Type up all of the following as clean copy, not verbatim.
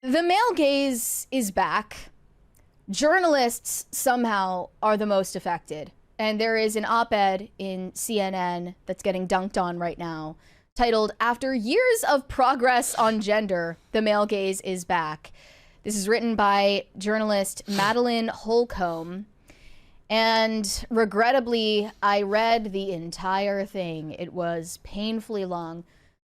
The male gaze is back. Journalists somehow are the most affected. And there is an op-ed in CNN that's getting dunked on right now titled, "After Years of Progress on Gender, the Male Gaze is Back." This is written by journalist Madeline Holcomb. And regrettably, I read the entire thing. It was painfully long.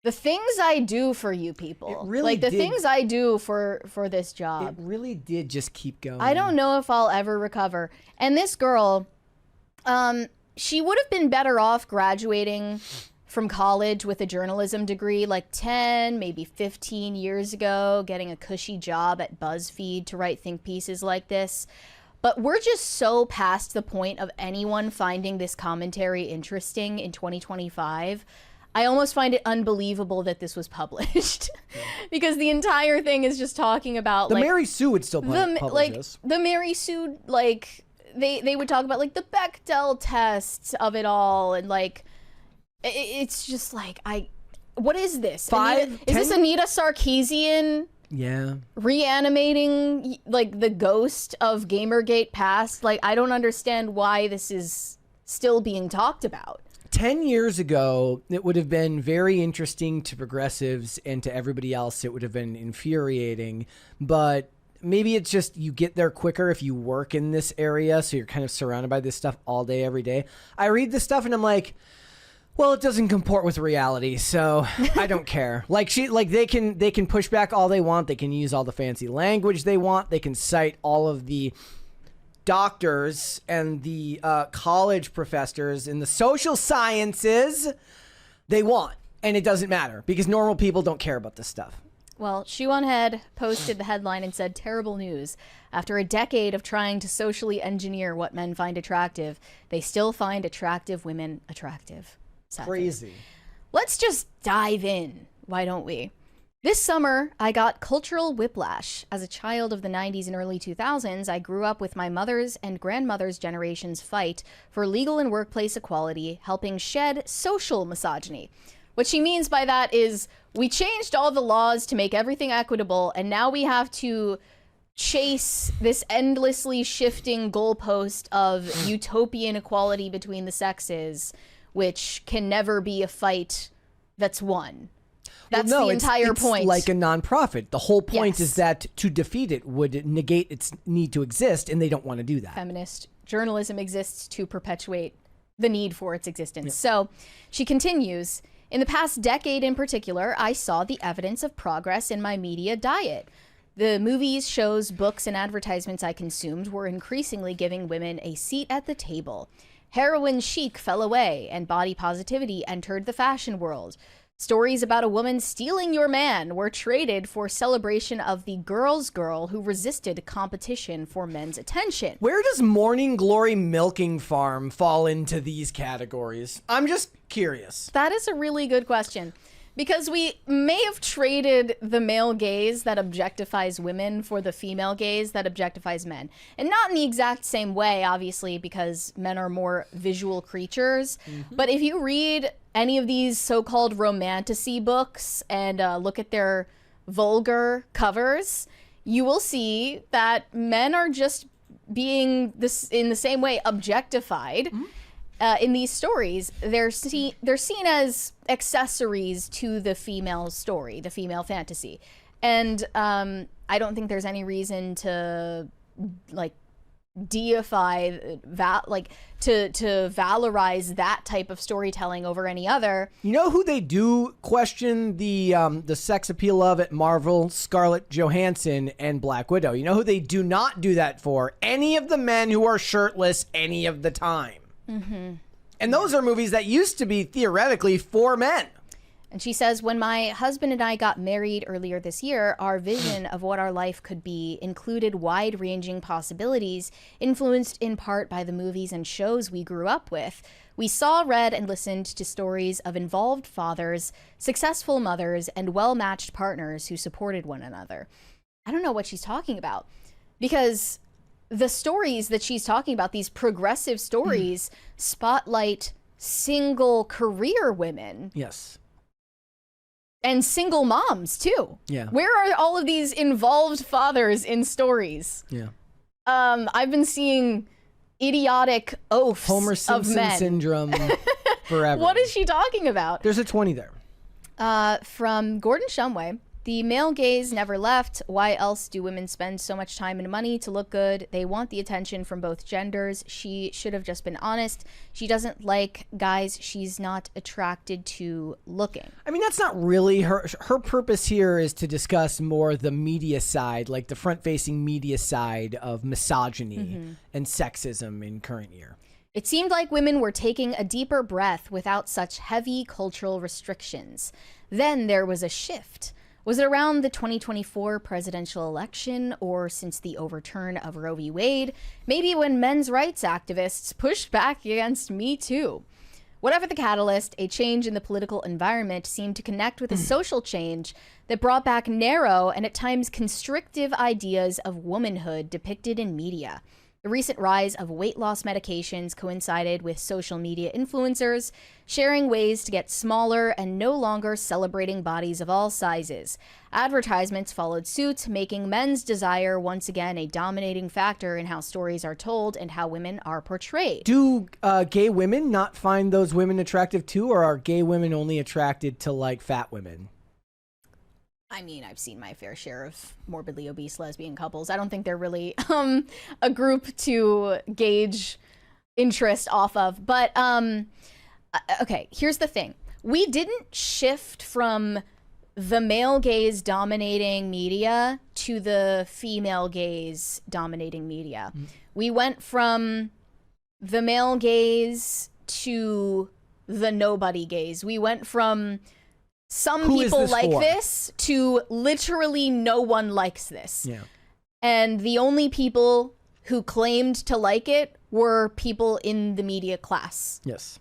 The things I do for you people, really like the did. things I do for this job, It really did just keep going. I don't know if I'll ever recover. And this girl, she would have been better off graduating from college with a journalism degree like 10, maybe 15 years ago, getting a cushy job at BuzzFeed to write think pieces like this. But we're just so past the point of anyone finding this commentary interesting in 2025. I almost find it unbelievable that this was published because the entire thing is just talking about The like Mary Sue would still publish this. the Mary Sue, like they would talk about like the Bechdel tests of it all, and like it's just like what is this? Is this Anita Sarkeesian? Yeah. Reanimating like the ghost of Gamergate past? Like, I don't understand why this is still being talked about. 10 years ago, it would have been very interesting to progressives, and to everybody else, it would have been infuriating. But maybe it's just you get there quicker if you work in this area, so you're kind of surrounded by this stuff all day, every day. I read this stuff and I'm like, well, it doesn't comport with reality, so I don't care. Like they can push back all they want. They can use all the fancy language they want. They can cite all of the doctors and the college professors in the social sciences they want, and it doesn't matter because normal people don't care about this stuff. Well, Shoe on Head posted the headline and said, "Terrible news. After a decade of trying to socially engineer what men find attractive, they still find attractive women attractive." Sadly. Crazy. Let's just dive in, why don't we? This summer, I got cultural whiplash. As a child of the 90s and early 2000s, I grew up with my mother's and grandmother's generation's fight for legal and workplace equality, helping shed social misogyny. What she means by that is we changed all the laws to make everything equitable, and now we have to chase this endlessly shifting goalpost of utopian equality between the sexes, which can never be a fight that's won. That's the entire point. It's like a nonprofit. The whole point Yes. is that to defeat it would negate its need to exist, and they don't want to do that. Feminist journalism exists to perpetuate the need for its existence. So she continues, "In the past decade in particular, I saw the evidence of progress in my media diet. The movies, shows, books, and advertisements I consumed were increasingly giving women a seat at the table. Heroin chic fell away, and body positivity entered the fashion world. Stories about a woman stealing your man were traded for celebration of the girl's girl who resisted competition for men's attention." Where does Morning Glory Milking Farm fall into these categories? I'm just curious. That is a really good question. Because we may have traded the male gaze that objectifies women for the female gaze that objectifies men. And not in the exact same way, obviously, because men are more visual creatures. But if you read any of these so-called romantasy books and look at their vulgar covers, you will see that men are just being this in the same way objectified. In these stories, they're seen as accessories to the female story, the female fantasy. And I don't think there's any reason to like deify to valorize that type of storytelling over any other. You know who they do question the sex appeal of at Marvel? Scarlett Johansson and Black Widow. You know who they do not do that for? Any of the men who are shirtless any of the time. And those are movies that used to be theoretically for men. And she says, "When my husband and I got married earlier this year, our vision of what our life could be included wide-ranging possibilities, influenced in part by the movies and shows we grew up with. We saw, read, and listened to stories of involved fathers, successful mothers, and well-matched partners who supported one another." I don't know what she's talking about, because the stories that she's talking about, these progressive stories, spotlight single career women. Yes. And single moms too. Yeah. Where are all of these involved fathers in stories? Yeah. I've been seeing idiotic oafs Homer of Simpson men. syndrome forever. What is she talking about? There's a 20 there. From Gordon Shumway. The male gaze never left. Why else do women spend so much time and money to look good? They want the attention from both genders. She should have just been honest. She doesn't like guys she's not attracted to looking. I mean, that's not really her purpose here is to discuss more the media side, like the front-facing media side of misogyny and sexism in current year. It seemed like women were taking a deeper breath without such heavy cultural restrictions. Then there was a shift. Was it around the 2024 presidential election or since the overturn of Roe v. Wade? Maybe when men's rights activists pushed back against Me Too. Whatever the catalyst, a change in the political environment seemed to connect with a social change that brought back narrow and at times constrictive ideas of womanhood depicted in media. The recent rise of weight loss medications coincided with social media influencers sharing ways to get smaller and no longer celebrating bodies of all sizes. Advertisements followed suit, making men's desire once again a dominating factor in how stories are told and how women are portrayed. Do gay women not find those women attractive too, or are gay women only attracted to like fat women? I mean, I've seen my fair share of morbidly obese lesbian couples. I don't think they're really a group to gauge interest off of. But, okay, here's the thing. We didn't shift from the male gaze dominating media to the female gaze dominating media. We went from the male gaze to the nobody gaze. We went from some Who is people this like for? this to literally no one likes this. Yeah. And the only people who claimed to like it were people in the media class. Yes.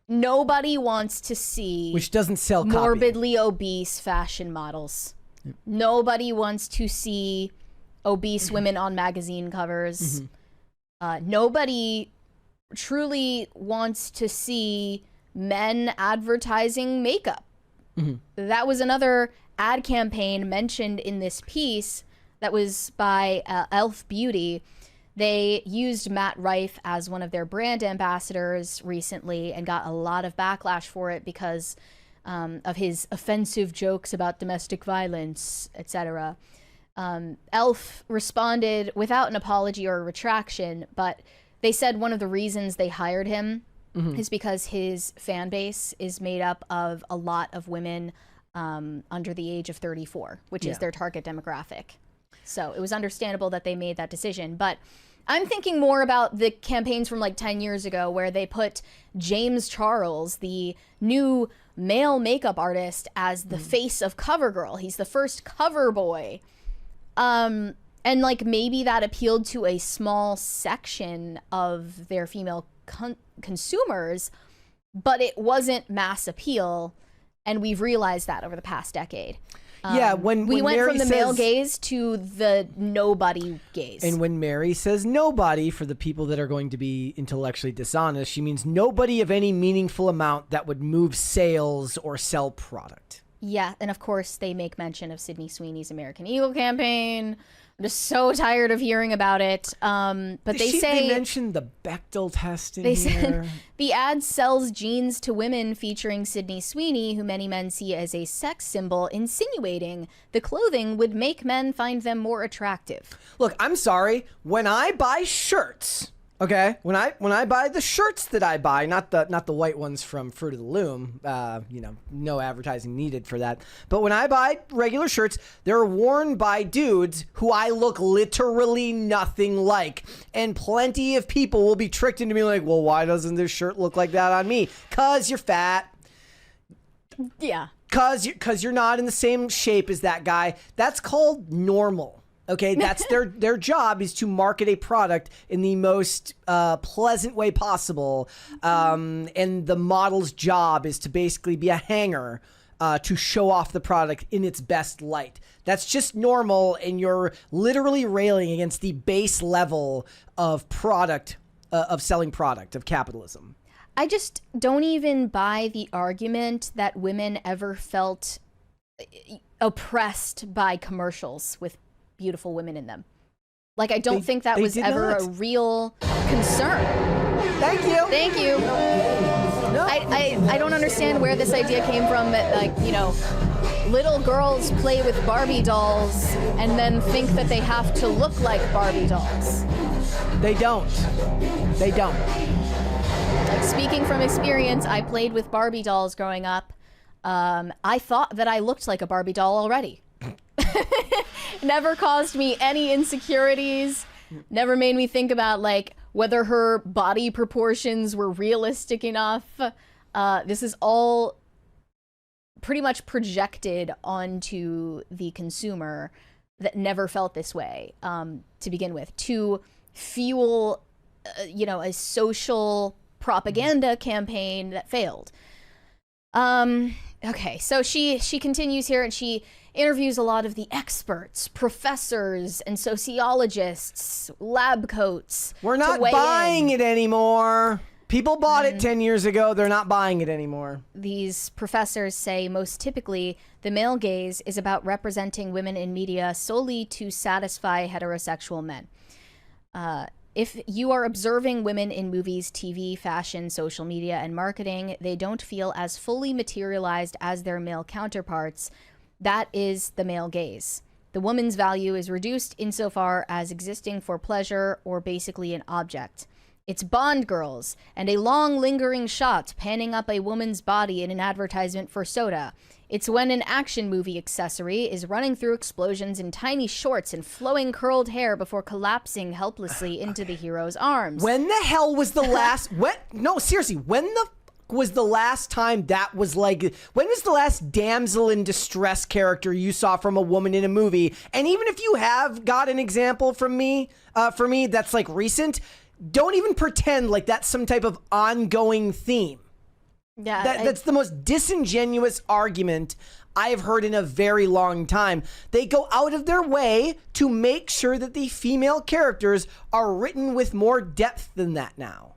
Nobody wants to see Which doesn't sell copy. morbidly obese fashion models. Yep. Nobody wants to see obese women on magazine covers. Nobody truly wants to see men advertising makeup. That was another ad campaign mentioned in this piece that was by Elf Beauty. They used Matt Rife as one of their brand ambassadors recently and got a lot of backlash for it because of his offensive jokes about domestic violence, etc. Elf responded without an apology or a retraction, but they said one of the reasons they hired him is because his fan base is made up of a lot of women under the age of 34, which is their target demographic. So it was understandable that they made that decision. But I'm thinking more about the campaigns from like 10 years ago where they put James Charles, the new male makeup artist, as the face of CoverGirl. He's the first cover boy. And like maybe that appealed to a small section of their female consumers, but it wasn't mass appeal, and we've realized that over the past decade. When we went Mary from the male says- gaze to the nobody gaze. And when Mary says nobody, for the people that are going to be intellectually dishonest, she means nobody of any meaningful amount that would move sales or sell product. Yeah, and of course they make mention of Sydney Sweeney's American Eagle campaign. I'm just so tired of hearing about it. But They mentioned the Bechdel test in they here. said the ad sells jeans to women featuring Sydney Sweeney, who many men see as a sex symbol, insinuating the clothing would make men find them more attractive. Look, I'm sorry. When I buy shirts, okay, when I buy the shirts that I buy, not the white ones from Fruit of the Loom, no advertising needed for that. But when I buy regular shirts, they're worn by dudes who I look literally nothing like. And plenty of people will be tricked into being like, well, why doesn't this shirt look like that on me? 'Cause you're fat. Yeah. Cause you're not in the same shape as that guy. That's called normal. Okay, that's their job is to market a product in the most pleasant way possible, and the model's job is to basically be a hanger to show off the product in its best light. That's just normal, and you're literally railing against the base level of product, of selling product, of capitalism. I just don't even buy the argument that women ever felt oppressed by commercials with beautiful women in them. Like, I don't think that was ever a real concern. Thank you. Thank you. No. I don't understand where this idea came from that, like, you know, little girls play with Barbie dolls and then think that they have to look like Barbie dolls. They don't. They don't. Like, speaking from experience, I played with Barbie dolls growing up. I thought that I looked like a Barbie doll already. Never caused me any insecurities. Never made me think about, like, whether her body proportions were realistic enough. This is all pretty much projected onto the consumer that never felt this way to begin with, to fuel, you know, a social propaganda campaign that failed. Okay, so she continues here, and she interviews a lot of the experts, professors, and sociologists, lab coats. We're not buying it anymore. People bought it 10 years ago. They're not buying it anymore. These professors say most typically the male gaze is about representing women in media solely to satisfy heterosexual men. If you are observing women in movies, TV, fashion, social media, and marketing, they don't feel as fully materialized as their male counterparts. That is the male gaze. The woman's value is reduced insofar as existing for pleasure or basically an object. It's Bond girls and a long lingering shot panning up a woman's body in an advertisement for soda. It's when an action movie accessory is running through explosions in tiny shorts and flowing curled hair before collapsing helplessly into the hero's arms. When the hell was the last... No, seriously, when the was the last time that was like... When was the last damsel in distress character you saw from a woman in a movie? And even if you have got an example from me, for me, that's like recent, don't even pretend like that's some type of ongoing theme. Yeah, that's the most disingenuous argument I've heard in a very long time. They go out of their way to make sure that the female characters are written with more depth than that now.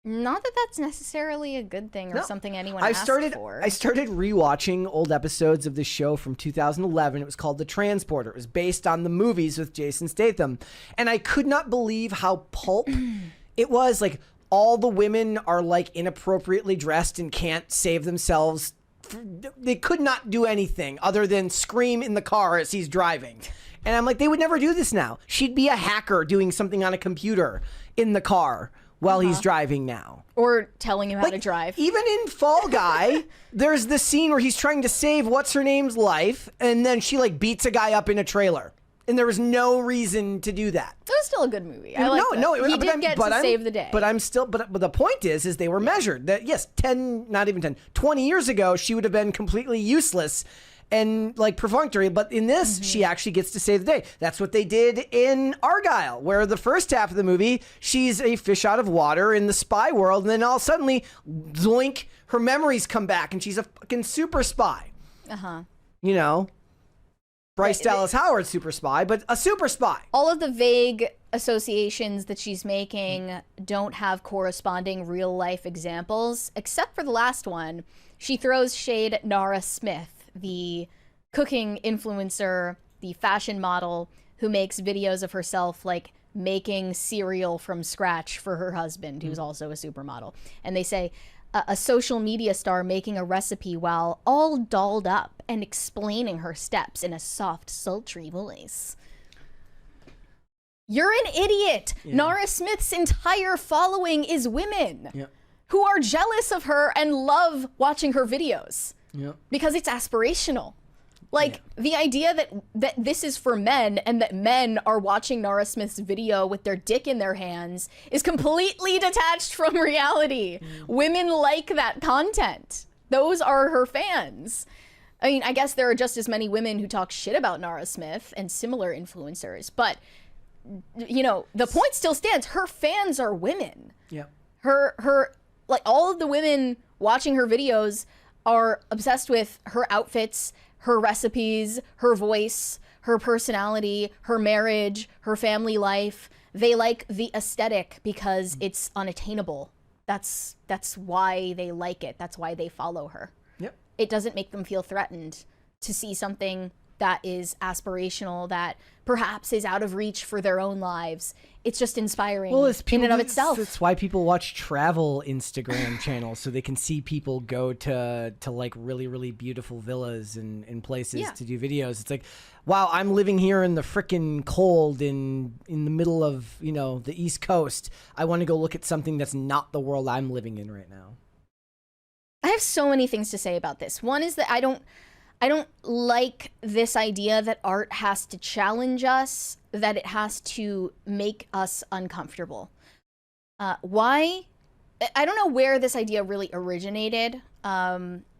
Not that that's necessarily a good thing or something anyone asked for. I started rewatching old episodes of this show from 2011. It was called The Transporter. It was based on the movies with Jason Statham. And I could not believe how pulp it was. Like, all the women are like inappropriately dressed and can't save themselves. They could not do anything other than scream in the car as he's driving. And I'm like, they would never do this now. She'd be a hacker doing something on a computer in the car while he's driving now. Or telling him how to drive. Even in Fall Guy, there's this scene where he's trying to save what's-her-name's life, and then she like beats a guy up in a trailer. And there was no reason to do that. It was still a good movie. I like that. He did get to save the day. But the point is they were measured. That yes, 20 years ago, she would have been completely useless and like perfunctory. But in this, she actually gets to save the day. That's what they did in Argyle, where the first half of the movie, she's a fish out of water in the spy world. And then all suddenly, zoink, her memories come back and she's a fucking super spy. You know? Bryce Dallas Howard, super spy, but a super spy. All of the vague associations that she's making don't have corresponding real life examples, except for the last one. She throws shade at Nara Smith, the cooking influencer, the fashion model who makes videos of herself like making cereal from scratch for her husband, who's also a supermodel. And they say, a social media star making a recipe while all dolled up and explaining her steps in a soft, sultry voice. You're an idiot. Yeah. Nara Smith's entire following is women who are jealous of her and love watching her videos because it's aspirational. Like, the idea that this is for men and that men are watching Nara Smith's video with their dick in their hands is completely detached from reality. Women like that content. Those are her fans. I mean, I guess there are just as many women who talk shit about Nara Smith and similar influencers, but, you know, the point still stands. Her fans are women. Yeah. Her, like, all of the women watching her videos are obsessed with her outfits, her recipes, her voice, her personality, her marriage, her family life. They like the aesthetic because it's unattainable. That's why they like it. That's why they follow her. Yep. It doesn't make them feel threatened to see something that is aspirational, that perhaps is out of reach for their own lives. It's just inspiring in and of itself. It's why people watch travel Instagram channels, so they can see people go to like really, really beautiful villas and places to do videos. It's like, wow, I'm living here in the frickin' cold in the middle of, you know, the East Coast. I want to go look at something that's not the world I'm living in right now. I have so many things to say about this. One is that I don't like this idea that art has to challenge us, that it has to make us uncomfortable. Why? I don't know where this idea really originated.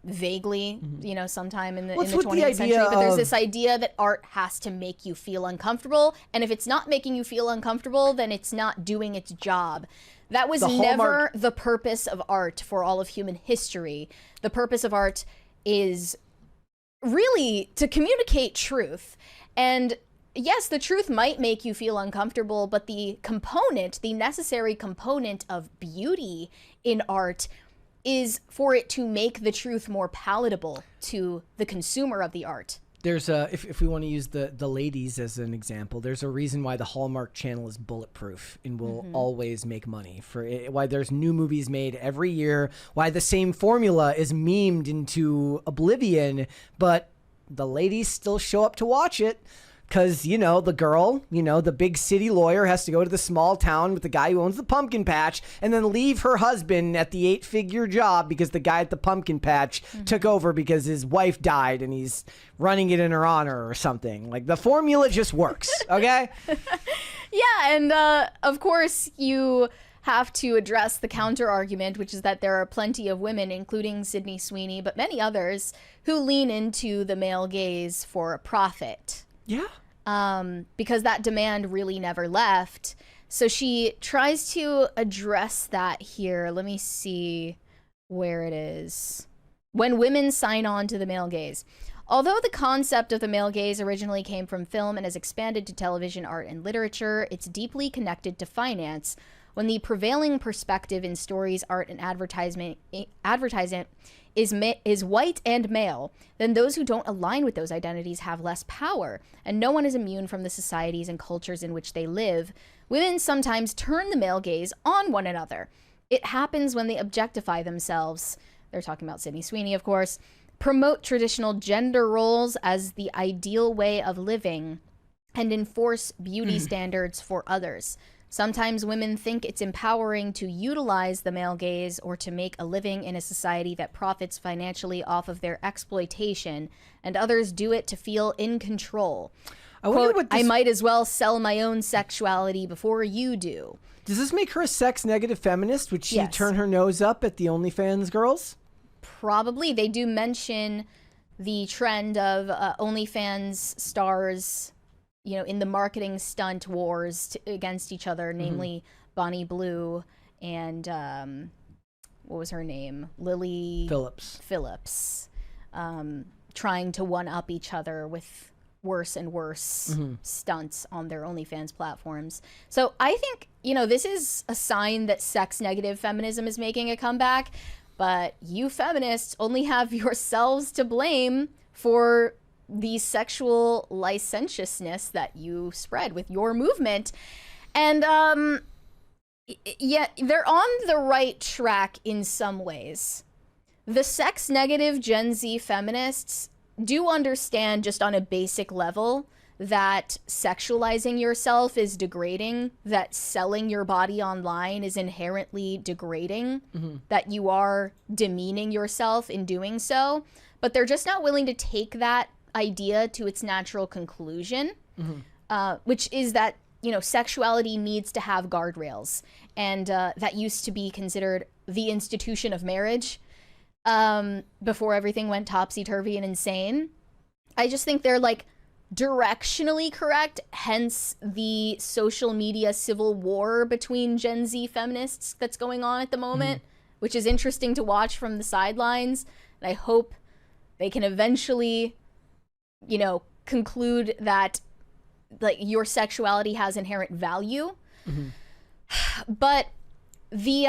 Vaguely, you know, sometime in the 20th century. But there's this idea that art has to make you feel uncomfortable, and if it's not making you feel uncomfortable, then it's not doing its job. That was never the purpose of art for all of human history. The purpose of art is really to communicate truth. And yes, the truth might make you feel uncomfortable, but the necessary component of beauty in art is for it to make the truth more palatable to the consumer of the art. There's if we want to use the ladies as an example, there's a reason why the Hallmark Channel is bulletproof and will always make money. Why there's new movies made every year, why the same formula is memed into oblivion, but the ladies still show up to watch it. Because, you know, the girl, you know, the big city lawyer has to go to the small town with the guy who owns the pumpkin patch and then leave her husband at the 8-figure job because the guy at the pumpkin patch took over because his wife died and he's running it in her honor or something. Like, the formula just works, okay? Yeah, and of course you have to address the counter argument, which is that there are plenty of women, including Sydney Sweeney, but many others, who lean into the male gaze for a profit. Yeah. Because that demand really never left. So she tries to address that here. Let me see where it is. When women sign on to the male gaze. Although the concept of the male gaze originally came from film and has expanded to television, art, and literature, it's deeply connected to finance. When the prevailing perspective in stories, art, and advertising is white and male, then those who don't align with those identities have less power, and no one is immune from the societies and cultures in which they live. Women sometimes turn the male gaze on one another. It happens when they objectify themselves. They're talking about Sydney Sweeney, of course. Promote traditional gender roles as the ideal way of living, and enforce beauty standards for others. Sometimes women think it's empowering to utilize the male gaze or to make a living in a society that profits financially off of their exploitation, and others do it to feel in control. Quote, I might as well sell my own sexuality before you do. Does this make her a sex-negative feminist? Would she turn her nose up at the OnlyFans girls? Probably. They do mention the trend of OnlyFans stars, you know, in the marketing stunt wars against each other, namely Bonnie Blue and what was her name? Lily Phillips, trying to one-up each other with worse and worse stunts on their OnlyFans platforms. So I think, you know, this is a sign that sex-negative feminism is making a comeback, but you feminists only have yourselves to blame for the sexual licentiousness that you spread with your movement. And yeah, they're on the right track in some ways. The sex negative Gen Z feminists do understand, just on a basic level, that sexualizing yourself is degrading, that selling your body online is inherently degrading, that you are demeaning yourself in doing so, but they're just not willing to take that idea to its natural conclusion, which is that, you know, sexuality needs to have guardrails, and that used to be considered the institution of marriage before everything went topsy-turvy and insane. I just think they're like directionally correct, hence the social media civil war between Gen Z feminists that's going on at the moment, which is interesting to watch from the sidelines. And I hope they can eventually, you know, conclude that like your sexuality has inherent value. But the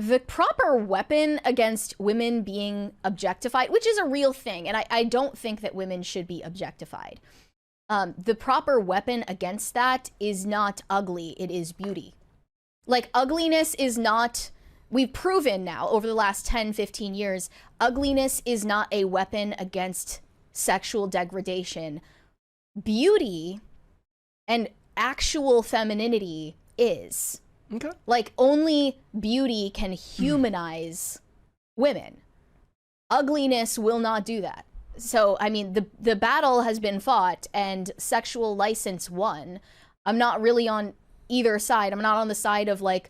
the proper weapon against women being objectified, which is a real thing, and I don't think that women should be objectified. The proper weapon against that is not ugly, it is beauty. Like, ugliness is not, we've proven now over the last 10, 15 years, ugliness is not a weapon against sexual degradation. Beauty and actual femininity is. Okay. Like, only beauty can humanize women. Ugliness will not do that. So, I mean, the battle has been fought and sexual license won. I'm not really on either side. I'm not on the side of, like,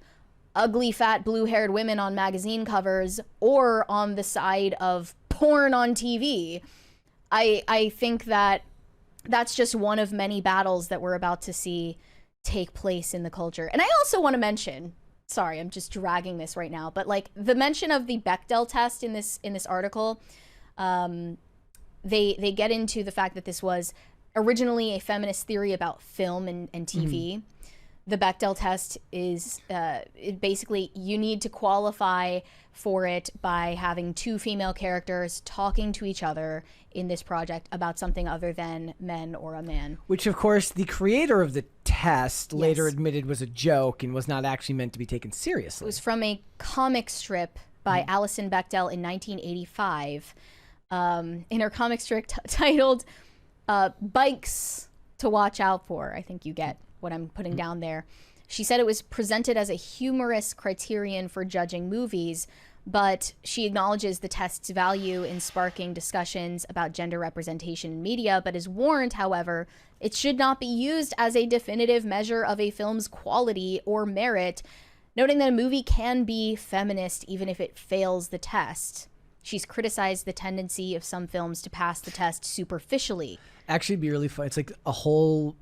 ugly, fat, blue-haired women on magazine covers or on the side of porn on TV. I think that that's just one of many battles that we're about to see take place in the culture. And I also want to mention, sorry, I'm just dragging this right now, but like the mention of the Bechdel test in this article, they get into the fact that this was originally a feminist theory about film and TV. The Bechdel test is basically you need to qualify for it by having two female characters talking to each other in this project about something other than men or a man. Which, of course, the creator of the test later admitted was a joke and was not actually meant to be taken seriously. It was from a comic strip by Alison Bechdel in 1985. In her comic strip titled Bikes to Watch Out For. I think you get what I'm putting down there. She said it was presented as a humorous criterion for judging movies, but she acknowledges the test's value in sparking discussions about gender representation in media, but is warned, however, it should not be used as a definitive measure of a film's quality or merit, noting that a movie can be feminist even if it fails the test. She's criticized the tendency of some films to pass the test superficially. Actually, it'd be really fun. It's like a whole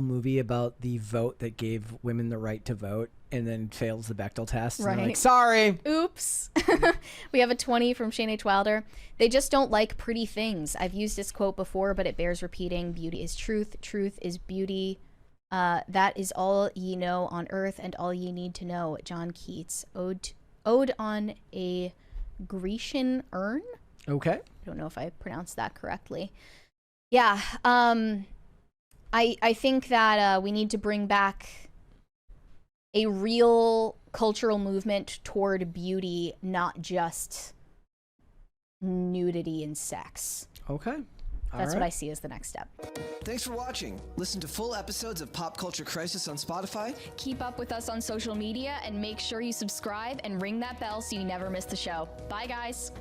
movie about the vote that gave women the right to vote and then fails the Bechdel test. Right. And like, sorry. Oops. We have a 20 from Shane H. Wilder. They just don't like pretty things. I've used this quote before, but it bears repeating. Beauty is truth. Truth is beauty. That is all ye know on earth and all ye need to know. John Keats. Ode on a Grecian urn. Okay. I don't know if I pronounced that correctly. Yeah. I think that we need to bring back a real cultural movement toward beauty, not just nudity and sex. Okay. That's what I see as the next step. Thanks for watching. Listen to full episodes of Pop Culture Crisis on Spotify. Keep up with us on social media and make sure you subscribe and ring that bell so you never miss the show. Bye, guys.